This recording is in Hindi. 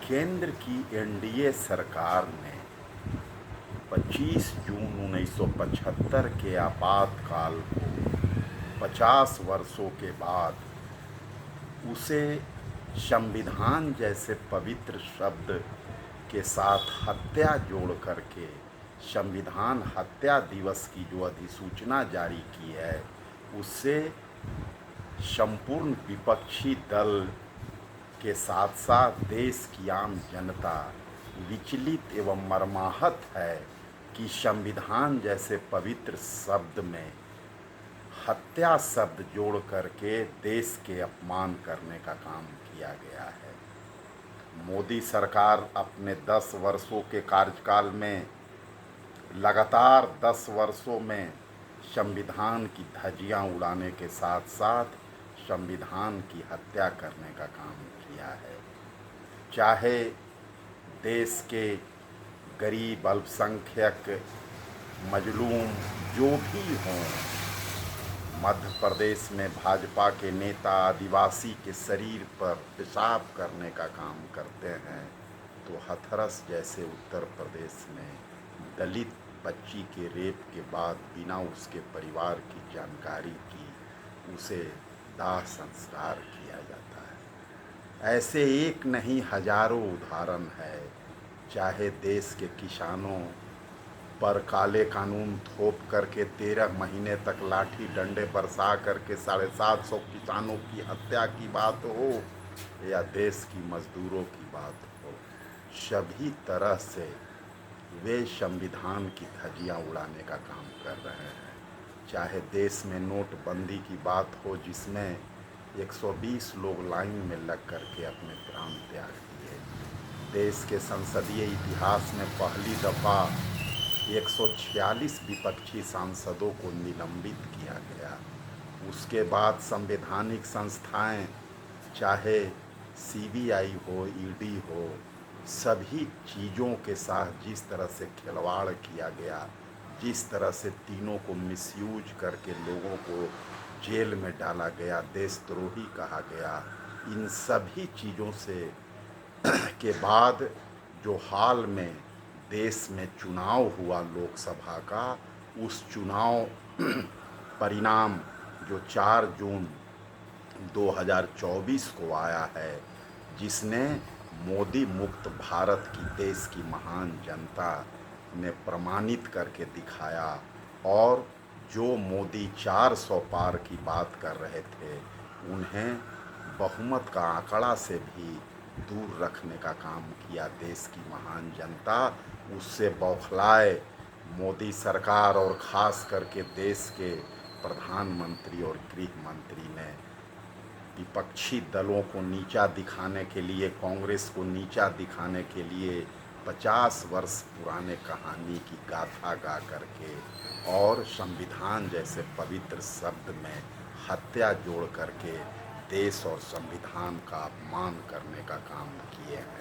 केंद्र की एनडीए सरकार ने 25 जून 1975 के आपातकाल को 50 वर्षों के बाद उसे संविधान जैसे पवित्र शब्द के साथ हत्या जोड़ करके संविधान हत्या दिवस की जो अधिसूचना जारी की है, उससे संपूर्ण विपक्षी दल के साथ साथ देश की आम जनता विचलित एवं मर्माहत है कि संविधान जैसे पवित्र शब्द में हत्या शब्द जोड़ करके देश के अपमान करने का काम किया गया है। मोदी सरकार अपने 10 वर्षों के कार्यकाल में लगातार 10 वर्षों में संविधान की धज्जियां उड़ाने के साथ साथ संविधान की हत्या करने का काम किया है। चाहे देश के गरीब, अल्पसंख्यक, मजलूम जो भी हों, मध्य प्रदेश में भाजपा के नेता आदिवासी के शरीर पर पेशाब करने का काम करते हैं, तो हाथरस जैसे उत्तर प्रदेश में दलित बच्ची के रेप के बाद बिना उसके परिवार की जानकारी की उसे दाह संस्कार किया जाता है। ऐसे एक नहीं हजारों उदाहरण है। चाहे देश के किसानों पर काले कानून थोप करके 13 महीने तक लाठी डंडे बरसा करके 750 किसानों की हत्या की बात हो या देश की मजदूरों की बात हो, सभी तरह से वे संविधान की धज्जियां उड़ाने का काम कर रहे हैं। चाहे देश में नोटबंदी की बात हो, जिसमें 120 लोग लाइन में लग करके अपने प्राण त्याग दिए। देश के संसदीय इतिहास में पहली दफ़ा 146 विपक्षी सांसदों को निलंबित किया गया। उसके बाद संवैधानिक संस्थाएं, चाहे सीबीआई हो, ईडी हो, सभी चीज़ों के साथ जिस तरह से खिलवाड़ किया गया, जिस तरह से तीनों को मिसयूज करके लोगों को जेल में डाला गया, देशद्रोही कहा गया, इन सभी चीज़ों से के बाद जो हाल में देश में चुनाव हुआ लोकसभा का, उस चुनाव परिणाम जो 4 जून 2024 को आया है, जिसने मोदी मुक्त भारत की देश की महान जनता ने प्रमाणित करके दिखाया, और जो मोदी 400 पार की बात कर रहे थे, उन्हें बहुमत का आंकड़ा से भी दूर रखने का काम किया। देश की महान जनता उससे बौखलाए मोदी सरकार और ख़ास करके देश के प्रधानमंत्री और गृह मंत्री ने विपक्षी दलों को नीचा दिखाने के लिए, कांग्रेस को नीचा दिखाने के लिए 50 वर्ष पुराने कहानी की गाथा गा करके और संविधान जैसे पवित्र शब्द में हत्या जोड़ करके देश और संविधान का अपमान करने का काम किए हैं।